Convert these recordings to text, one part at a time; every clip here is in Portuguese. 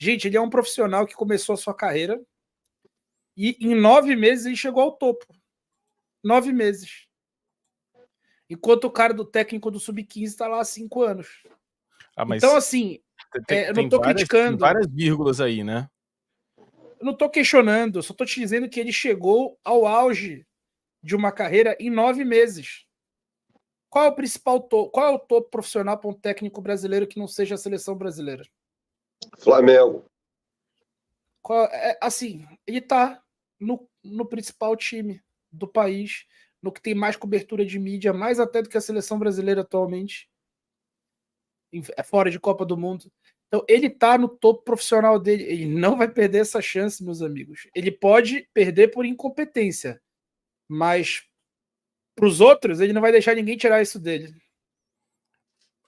Gente, ele é um profissional que começou a sua carreira e em 9 meses ele chegou ao topo. 9 meses. Enquanto o cara do técnico do Sub-15 está lá há 5 anos. Então, assim, eu não estou criticando. Tem várias vírgulas aí, né? Eu não estou questionando, eu só estou te dizendo que ele chegou ao auge de uma carreira em 9 meses. Qual é o principal topo? Qual é o topo profissional para um técnico brasileiro que não seja a seleção brasileira? Flamengo. Assim, ele está no principal time do país, no que tem mais cobertura de mídia, mais até do que a seleção brasileira atualmente, fora de Copa do Mundo. Então, ele está no topo profissional dele. Ele não vai perder essa chance, meus amigos. Ele pode perder por incompetência, mas para os outros, ele não vai deixar ninguém tirar isso dele.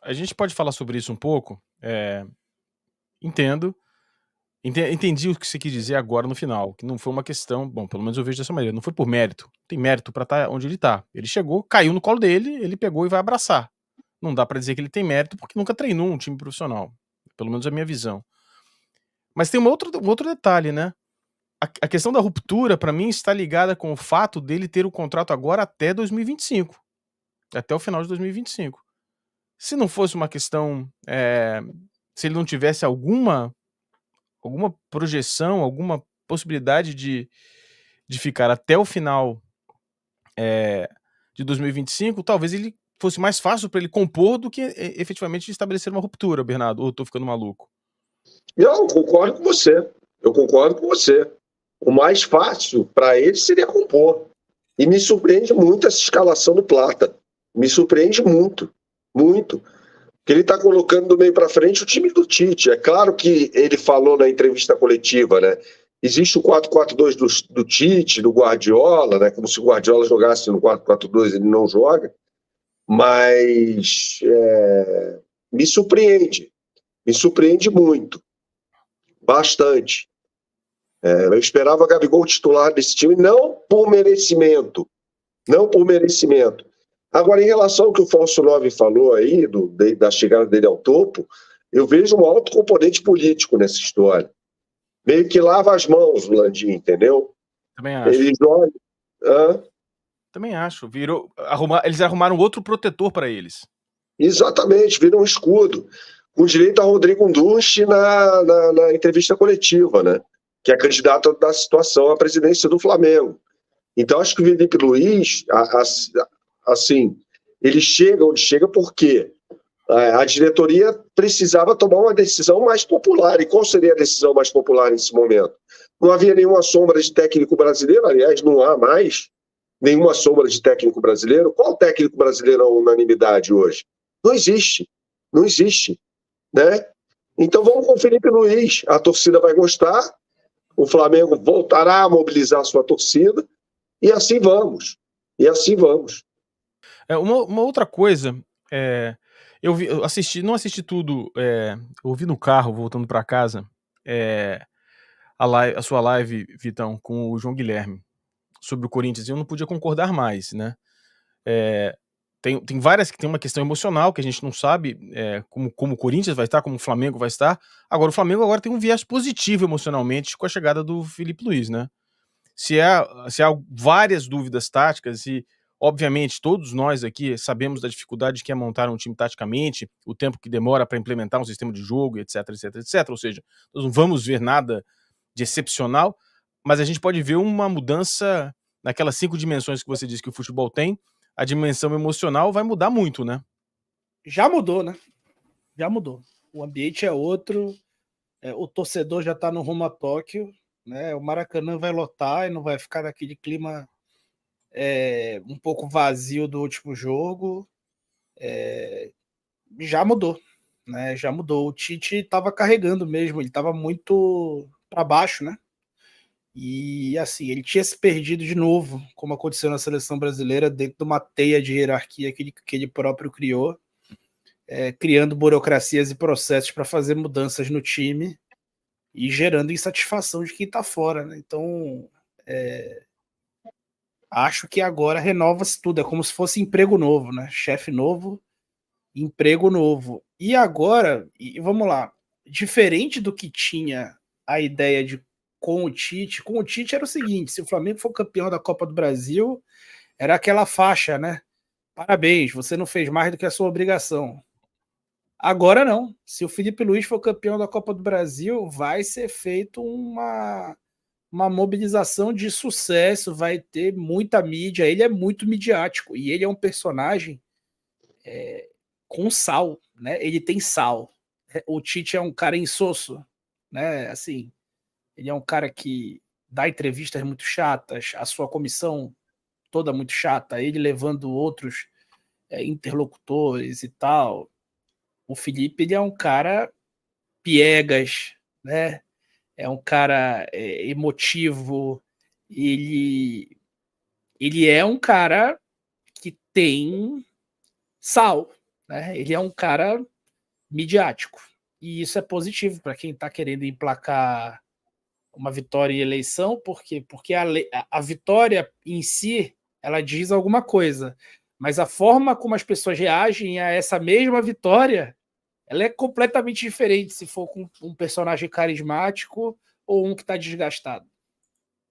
A gente pode falar sobre isso um pouco? Entendo. Entendi o que você quis dizer agora no final, que não foi uma questão, bom, pelo menos eu vejo dessa maneira, não foi por mérito. Não tem mérito para estar onde ele tá. Ele chegou, caiu no colo dele, ele pegou e vai abraçar. Não dá para dizer que ele tem mérito porque nunca treinou um time profissional. Pelo menos é a minha visão. Mas tem um outro detalhe, né? A questão da ruptura, para mim, está ligada com o fato dele ter o contrato agora até 2025. Até o final de 2025. Se não fosse uma questão... se ele não tivesse alguma projeção, alguma possibilidade de ficar até o final de 2025, talvez ele fosse mais fácil para ele compor do que efetivamente estabelecer uma ruptura, Bernardo, ou eu tô ficando maluco? Eu concordo com você. O mais fácil para ele seria compor. E me surpreende muito essa escalação do Plata. Me surpreende muito. Muito. Porque ele está colocando do meio para frente o time do Tite. É claro que ele falou na entrevista coletiva, né? Existe o 4-4-2 do Tite, do Guardiola, né? Como se o Guardiola jogasse no 4-4-2, ele não joga. Mas me surpreende muito. Bastante. Eu esperava o Gabigol titular desse time, não por merecimento. Agora, em relação ao que o Falso 9 falou aí, da chegada dele ao topo, eu vejo um alto componente político nessa história. Meio que lava as mãos o Landim, entendeu? Também acho. Ele joga... Também acho. Eles arrumaram outro protetor para eles. Exatamente, vira um escudo. Com direito a Rodrigo Nducci na entrevista coletiva, né? Que é candidato da situação à presidência do Flamengo. Então, acho que o Felipe Luiz, assim, ele chega onde chega porque a diretoria precisava tomar uma decisão mais popular. E qual seria a decisão mais popular nesse momento? Não havia nenhuma sombra de técnico brasileiro, aliás, não há mais nenhuma sombra de técnico brasileiro. Qual técnico brasileiro é uma unanimidade hoje? Não existe, né? Então vamos com o Felipe Luiz, a torcida vai gostar, o Flamengo voltará a mobilizar a sua torcida, e assim vamos. Uma outra coisa, eu não assisti tudo, eu ouvi no carro, voltando para casa, a sua live, Vitão, com o João Guilherme, sobre o Corinthians, e eu não podia concordar mais, né? Tem várias que tem uma questão emocional que a gente não sabe como o Corinthians vai estar, como o Flamengo vai estar. Agora, o Flamengo agora tem um viés positivo emocionalmente com a chegada do Felipe Luiz, né? Se há várias dúvidas táticas e, obviamente, todos nós aqui sabemos da dificuldade que é montar um time taticamente, o tempo que demora para implementar um sistema de jogo, etc, etc, etc. Ou seja, nós não vamos ver nada de excepcional, mas a gente pode ver uma mudança naquelas 5 dimensões que você disse que o futebol tem. A dimensão emocional vai mudar muito, né? Já mudou, né? Já mudou. O ambiente é outro, o torcedor já tá no rumo a Tóquio, né? O Maracanã vai lotar e não vai ficar naquele clima um pouco vazio do último jogo. Já mudou, né? Já mudou. O Tite estava carregando mesmo, ele estava muito para baixo, né? E assim, ele tinha se perdido de novo, como aconteceu na seleção brasileira, dentro de uma teia de hierarquia que ele próprio criou, criando burocracias e processos para fazer mudanças no time e gerando insatisfação de quem está fora, né? Então, acho que agora renova-se tudo, é como se fosse emprego novo, né? Chefe novo, emprego novo. E agora, vamos lá, diferente do que tinha a ideia de com o Tite era o seguinte: se o Flamengo for campeão da Copa do Brasil, era aquela faixa, né? Parabéns, você não fez mais do que a sua obrigação. Agora não. Se o Felipe Luiz for campeão da Copa do Brasil, vai ser feito uma mobilização de sucesso, vai ter muita mídia. Ele é muito midiático e ele é um personagem com sal, né? Ele tem sal. O Tite é um cara insosso, né? Assim, ele é um cara que dá entrevistas muito chatas, a sua comissão toda muito chata, ele levando outros interlocutores e tal. O Felipe, ele é um cara piegas, né? É um cara emotivo, ele é um cara que tem sal, né? Ele é um cara midiático. E isso é positivo para quem está querendo emplacar uma vitória em eleição, porque a vitória em si, ela diz alguma coisa, mas a forma como as pessoas reagem a essa mesma vitória, ela é completamente diferente se for com um personagem carismático ou um que está desgastado.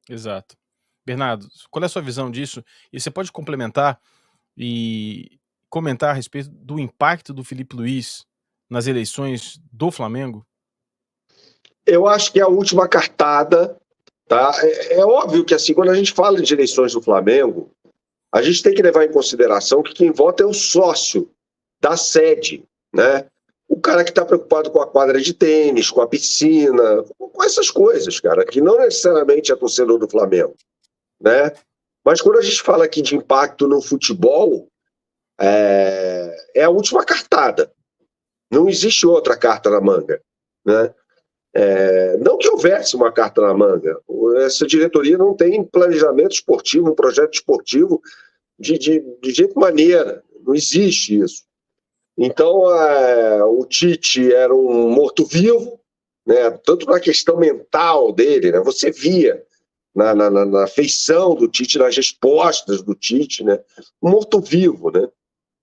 Exato. Bernardo, qual é a sua visão disso? E você pode complementar e comentar a respeito do impacto do Felipe Luiz nas eleições do Flamengo? Eu acho que é a última cartada, tá? É óbvio que, assim, quando a gente fala de eleições do Flamengo, a gente tem que levar em consideração que quem vota é o sócio da sede, né? O cara que está preocupado com a quadra de tênis, com a piscina, com essas coisas, cara, que não necessariamente é torcedor do Flamengo, né? Mas quando a gente fala aqui de impacto no futebol, é a última cartada. Não existe outra carta na manga, né? Não que houvesse uma carta na manga. Essa diretoria não tem planejamento esportivo, um projeto esportivo de jeito maneira. Não existe isso. Então, o Tite era um morto-vivo, né? Tanto na questão mental dele, né? Você via na feição do Tite, nas respostas do Tite, né? Um morto-vivo, né?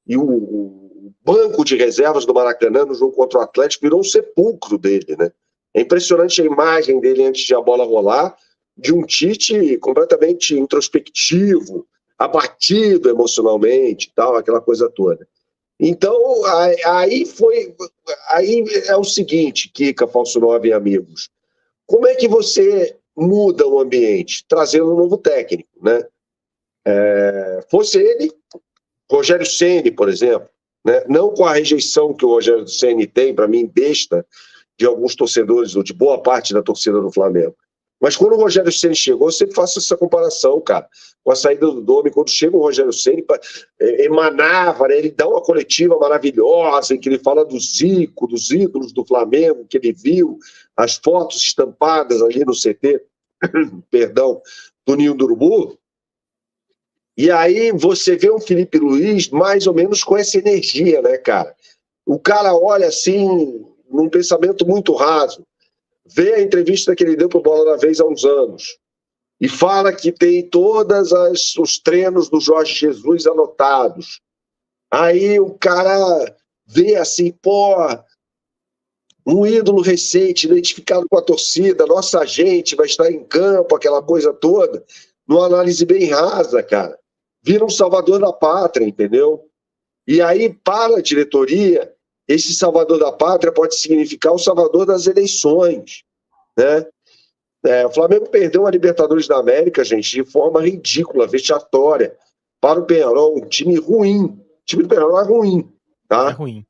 E o banco de reservas do Maracanã no jogo contra o Atlético virou um sepulcro dele, né? É impressionante a imagem dele antes de a bola rolar, de um Tite completamente introspectivo, abatido emocionalmente, tal, aquela coisa toda. Então, aí é o seguinte, Kika, Falso 9 e amigos. Como é que você muda o ambiente? Trazendo um novo técnico, né? Fosse ele, Rogério Ceni, por exemplo, né? Não com a rejeição que o Rogério Ceni tem, para mim, besta, de alguns torcedores, ou de boa parte da torcida do Flamengo. Mas quando o Rogério Ceni chegou, eu sempre faço essa comparação, cara, com a saída do Domi. Quando chega o Rogério Ceni, emanava, né? Ele dá uma coletiva maravilhosa, em que ele fala do Zico, dos ídolos do Flamengo, que ele viu, as fotos estampadas ali no CT, perdão, do Ninho do Urubu. E aí você vê um Felipe Luiz mais ou menos com essa energia, né, cara? O cara olha assim, num pensamento muito raso, vê a entrevista que ele deu para o Bola da Vez há uns anos e fala que tem todos os treinos do Jorge Jesus anotados. Aí o cara vê assim, pô, um ídolo recente, identificado com a torcida, nossa gente vai estar em campo, aquela coisa toda, numa análise bem rasa, cara. Vira um salvador da pátria, entendeu? E aí, para a diretoria, esse salvador da pátria pode significar o salvador das eleições, né? O Flamengo perdeu a Libertadores da América, gente, de forma ridícula, vexatória, para o Peñarol, um time ruim. O time do Peñarol é ruim, tá? É ruim.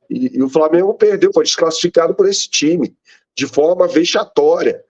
E o Flamengo perdeu, foi desclassificado por esse time, de forma vexatória.